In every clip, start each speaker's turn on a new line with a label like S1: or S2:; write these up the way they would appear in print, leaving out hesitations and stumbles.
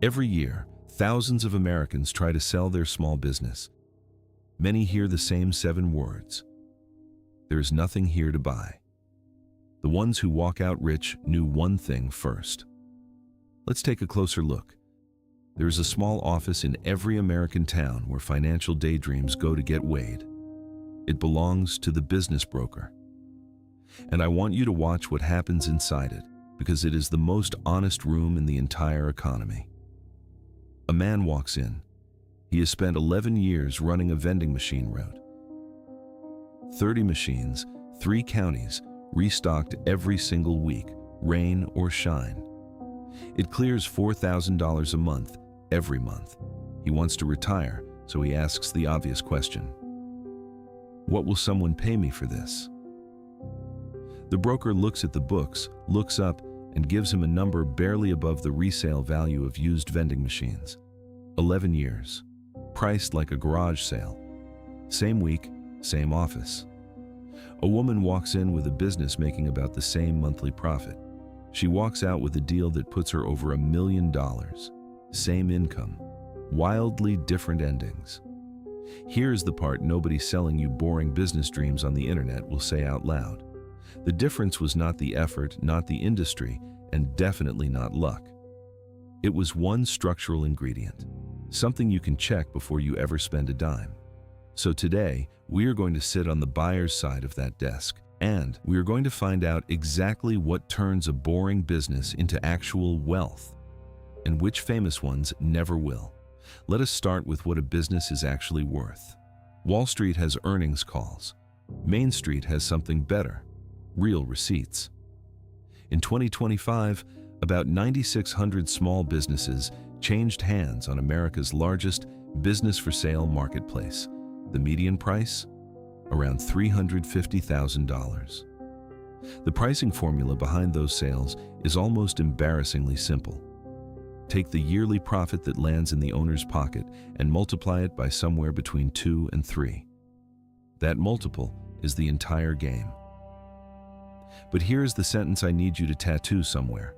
S1: Every year, thousands of Americans try to sell their small business. Many hear the same 7 words: there is nothing here to buy. The ones who walk out rich knew one thing first. Let's take a closer look. There is a small office in every American town where financial daydreams go to get weighed. It belongs to the business broker. And I want you to watch what happens inside it, because it is the most honest room in the entire economy. A man walks in. He has spent 11 years running a vending machine route. 30 machines, 3 counties, restocked every single week, rain or shine. It clears $4,000 a month, every month. He wants to retire, so he asks the obvious question: what will someone pay me for this? The broker looks at the books, looks up, and gives him a number barely above the resale value of used vending machines. 11 years. Priced like a garage sale. Same week, same office. A woman walks in with a business making about the same monthly profit. She walks out with a deal that puts her over $1 million. Same income. Wildly different endings. Here's the part nobody selling you boring business dreams on the internet will say out loud. The difference was not the effort, not the industry, and definitely not luck. It was one structural ingredient, something you can check before you ever spend a dime. So today, we are going to sit on the buyer's side of that desk, and we are going to find out exactly what turns a boring business into actual wealth, and which famous ones never will. Let us start with what a business is actually worth. Wall Street has earnings calls. Main Street has something better: real receipts. In 2025, about 9,600 small businesses changed hands on America's largest business-for-sale marketplace. The median price? Around $350,000. The pricing formula behind those sales is almost embarrassingly simple. Take the yearly profit that lands in the owner's pocket and multiply it by somewhere between 2 and 3. That multiple is the entire game. But here's the sentence I need you to tattoo somewhere.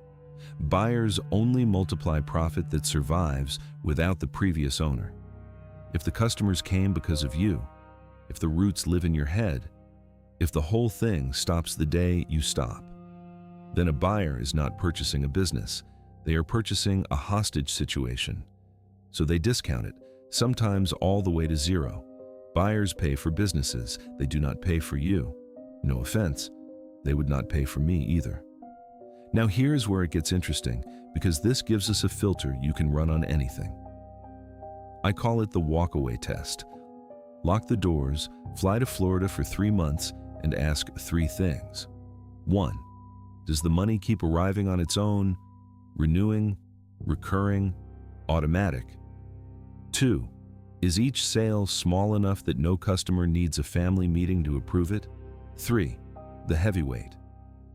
S1: Buyers only multiply profit that survives without the previous owner. If the customers came because of you, if the roots live in your head, if the whole thing stops the day you stop, then a buyer is not purchasing a business. They are purchasing a hostage situation. So they discount it, sometimes all the way to zero. Buyers pay for businesses. They do not pay for you. No offense, they would not pay for me either. Now here's where it gets interesting, because this gives us a filter you can run on anything. I call it the walkaway test. Lock the doors, fly to Florida for 3 months, and ask 3 things. 1. Does the money keep arriving on its own? Renewing, recurring, automatic? 2. Is each sale small enough that no customer needs a family meeting to approve it? 3. The heavyweight.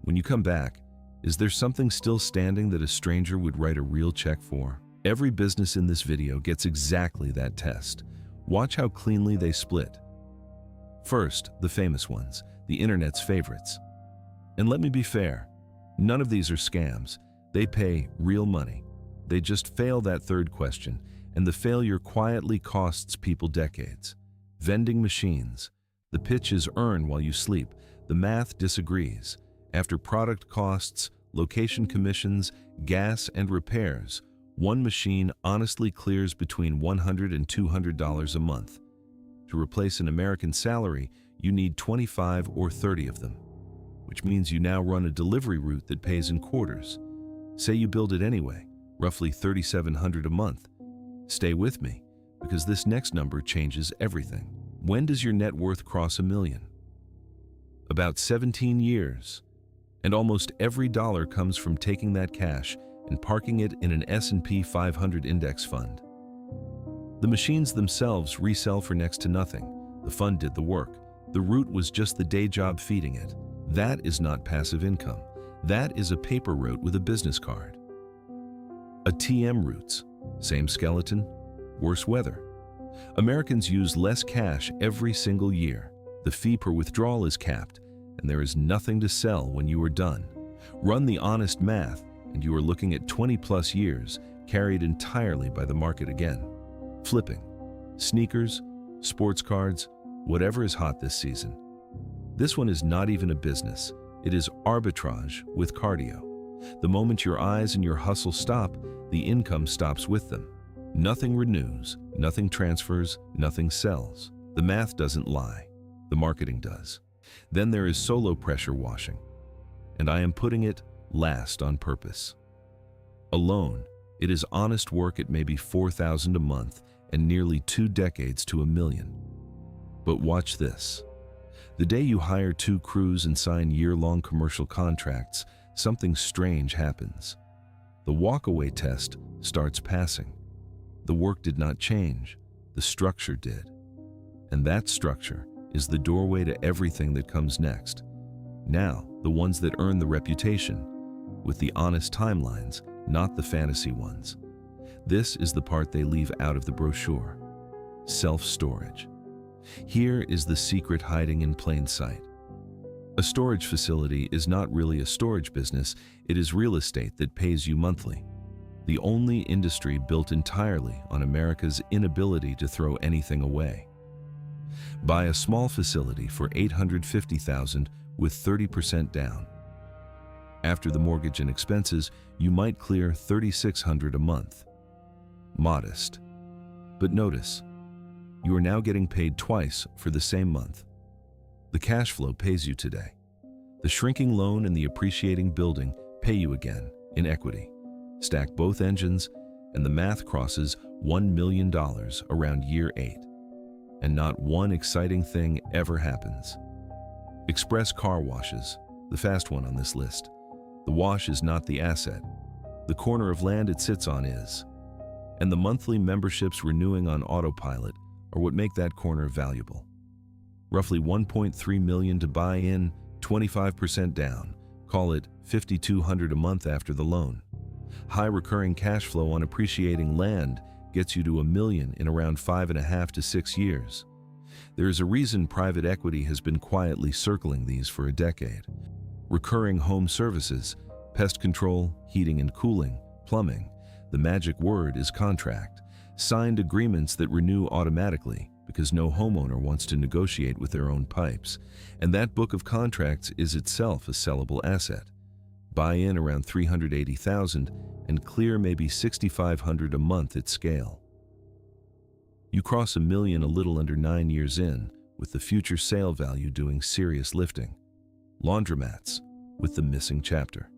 S1: When you come back, is there something still standing that a stranger would write a real check for? Every business in this video gets exactly that test. Watch how cleanly they split. First, the famous ones, the internet's favorites. And let me be fair, none of these are scams. They pay real money. They just fail that third question, and the failure quietly costs people decades. Vending machines. The pitch is earn while you sleep. The math disagrees. After product costs, location commissions, gas, and repairs, one machine honestly clears between $100 and $200 a month. To replace an American salary, you need 25 or 30 of them, which means you now run a delivery route that pays in quarters. Say you build it anyway, roughly $3,700 a month. Stay with me, because this next number changes everything. When does your net worth cross $1 million? About 17 years. And almost every dollar comes from taking that cash and parking it in an S&P 500 index fund. The machines themselves resell for next to nothing. The fund did the work. The route was just the day job feeding it. That is not passive income. That is a paper route with a business card. ATM routes. Same skeleton, worse weather. Americans use less cash every single year. The fee per withdrawal is capped, and there is nothing to sell when you are done. Run the honest math, and you are looking at 20+ years, carried entirely by the market again. Flipping. Sneakers, sports cards, whatever is hot this season. This one is not even a business. It is arbitrage with cardio. The moment your eyes and your hustle stop, the income stops with them. Nothing renews, nothing transfers, nothing sells. The math doesn't lie. The marketing does. Then there is solo pressure washing. And I am putting it last on purpose. Alone, it is honest work at maybe $4,000 a month and nearly 2 decades to $1 million. But watch this. The day you hire 2 crews and sign year-long commercial contracts, something strange happens. The walkaway test starts passing. The work did not change, the structure did. And that structure is the doorway to everything that comes next. Now, the ones that earn the reputation, with the honest timelines, not the fantasy ones. This is the part they leave out of the brochure. Self-storage. Here is the secret hiding in plain sight. A storage facility is not really a storage business, it is real estate that pays you monthly. The only industry built entirely on America's inability to throw anything away. Buy a small facility for $850,000 with 30% down. After the mortgage and expenses, you might clear $3,600 a month. Modest. But notice, you are now getting paid twice for the same month. The cash flow pays you today. The shrinking loan and the appreciating building pay you again in equity. Stack both engines, and the math crosses $1 million around year 8. And not one exciting thing ever happens. Express car washes, the fast one on this list. The wash is not the asset. The corner of land it sits on is. And the monthly memberships renewing on autopilot are what make that corner valuable. Roughly $1.3 million to buy in, 25% down. Call it $5,200 a month after the loan. High recurring cash flow on appreciating land gets you to $1 million in around 5.5 to 6 years. There is a reason private equity has been quietly circling these for a decade. Recurring home services, pest control, heating and cooling, plumbing. The magic word is contract. Signed agreements that renew automatically because no homeowner wants to negotiate with their own pipes. And that book of contracts is itself a sellable asset. Buy in around $380,000 and clear maybe $6,500 a month at scale. You cross $1 million a little under 9 years in, with the future sale value doing serious lifting. Laundromats, with the missing chapter.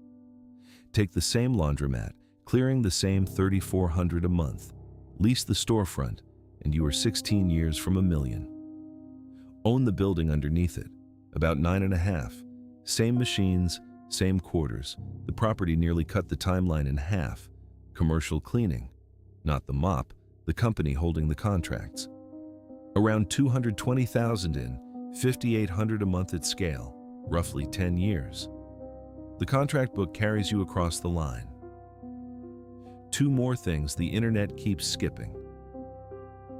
S1: Take the same laundromat, clearing the same $3,400 a month. Lease the storefront, and you are 16 years from $1 million. Own the building underneath it, about 9.5. Same machines, same quarters. The property nearly cut the timeline in half. Commercial cleaning, not the mop, the company holding the contracts. Around $220,000 in, $5,800 a month at scale, roughly 10 years. The contract book carries you across the line. 2 more things the internet keeps skipping.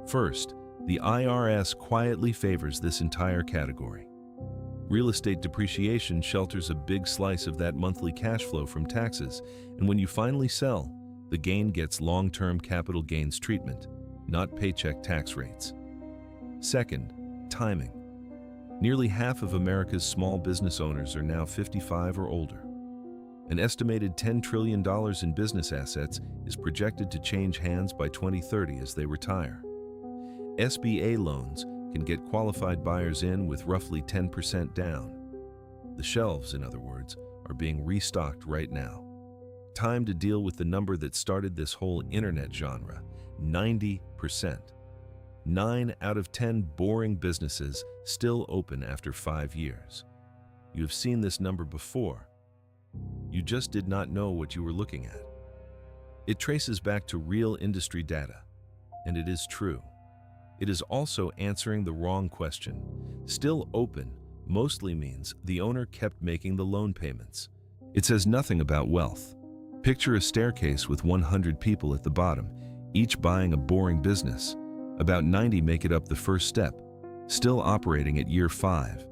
S1: First, the IRS quietly favors this entire category. Real estate depreciation shelters a big slice of that monthly cash flow from taxes, and when you finally sell, the gain gets long-term capital gains treatment, not paycheck tax rates. Second, timing. Nearly half of America's small business owners are now 55 or older. An estimated $10 trillion in business assets is projected to change hands by 2030 as they retire. SBA loans can get qualified buyers in with roughly 10% down. The shelves, in other words, are being restocked right now. Time to deal with the number that started this whole internet genre, 90%. 9 out of 10 boring businesses still open after 5 years. You have seen this number before. You just did not know what you were looking at. It traces back to real industry data, and it is true. It is also answering the wrong question. Still open mostly means the owner kept making the loan payments. It says nothing about wealth. Picture a staircase with 100 people at the bottom, each buying a boring business. About 90 make it up the first step, still operating at year 5.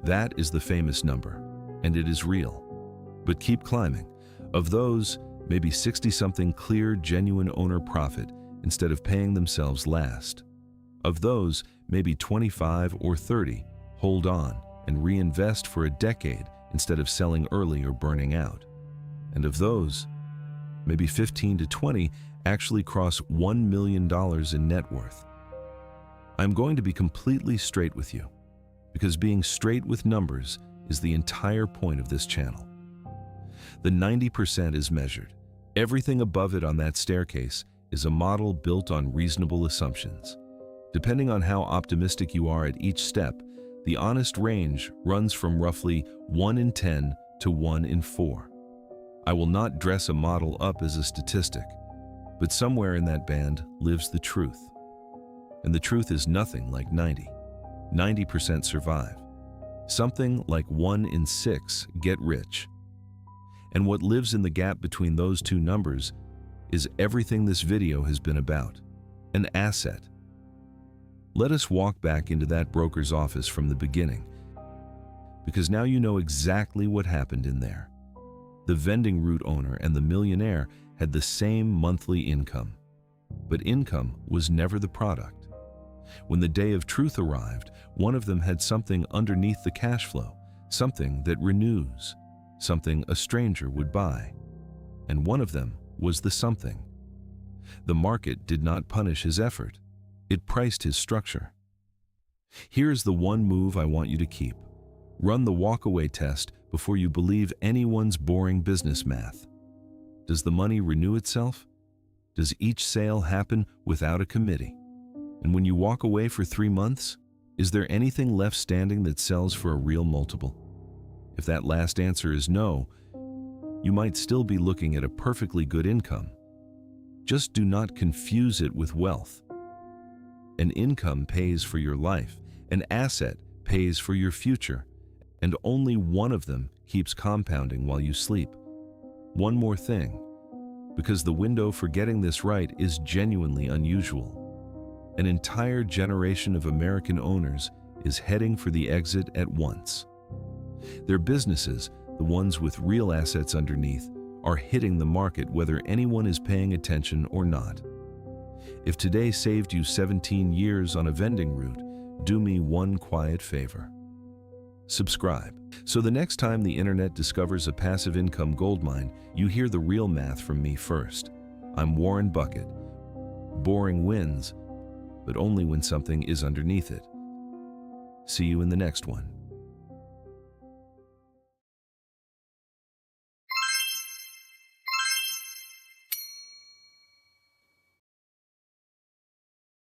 S1: That is the famous number, and it is real. But keep climbing. Of those, maybe 60-something clear, genuine owner profit instead of paying themselves last. Of those, maybe 25 or 30 hold on and reinvest for a decade instead of selling early or burning out. And of those, maybe 15 to 20 actually cross $1 million in net worth. I'm going to be completely straight with you, because being straight with numbers is the entire point of this channel. The 90% is measured. Everything above it on that staircase is a model built on reasonable assumptions. Depending on how optimistic you are at each step, the honest range runs from roughly 1 in 10 to 1 in 4. I will not dress a model up as a statistic, but somewhere in that band lives the truth. And the truth is nothing like 90. 90% survive. Something like 1 in 6 get rich. And what lives in the gap between those two numbers is everything this video has been about: an asset. Let us walk back into that broker's office from the beginning, because now you know exactly what happened in there. The vending route owner and the millionaire had the same monthly income, but income was never the product. When the day of truth arrived, one of them had something underneath the cash flow, something that renews, something a stranger would buy. And one of them was the something. The market did not punish his effort. It priced his structure. Here's the one move I want you to keep. Run the walkaway test before you believe anyone's boring business math. Does the money renew itself? Does each sale happen without a committee? And when you walk away for 3 months, is there anything left standing that sells for a real multiple? If that last answer is no, you might still be looking at a perfectly good income. Just do not confuse it with wealth. An income pays for your life, an asset pays for your future, and only one of them keeps compounding while you sleep. One more thing, because the window for getting this right is genuinely unusual. An entire generation of American owners is heading for the exit at once. Their businesses, the ones with real assets underneath, are hitting the market whether anyone is paying attention or not. If today saved you 17 years on a vending route, do me one quiet favor. Subscribe, so the next time the internet discovers a passive income goldmine, you hear the real math from me first. I'm Warren Bucket. Boring wins, but only when something is underneath it. See you in the next one.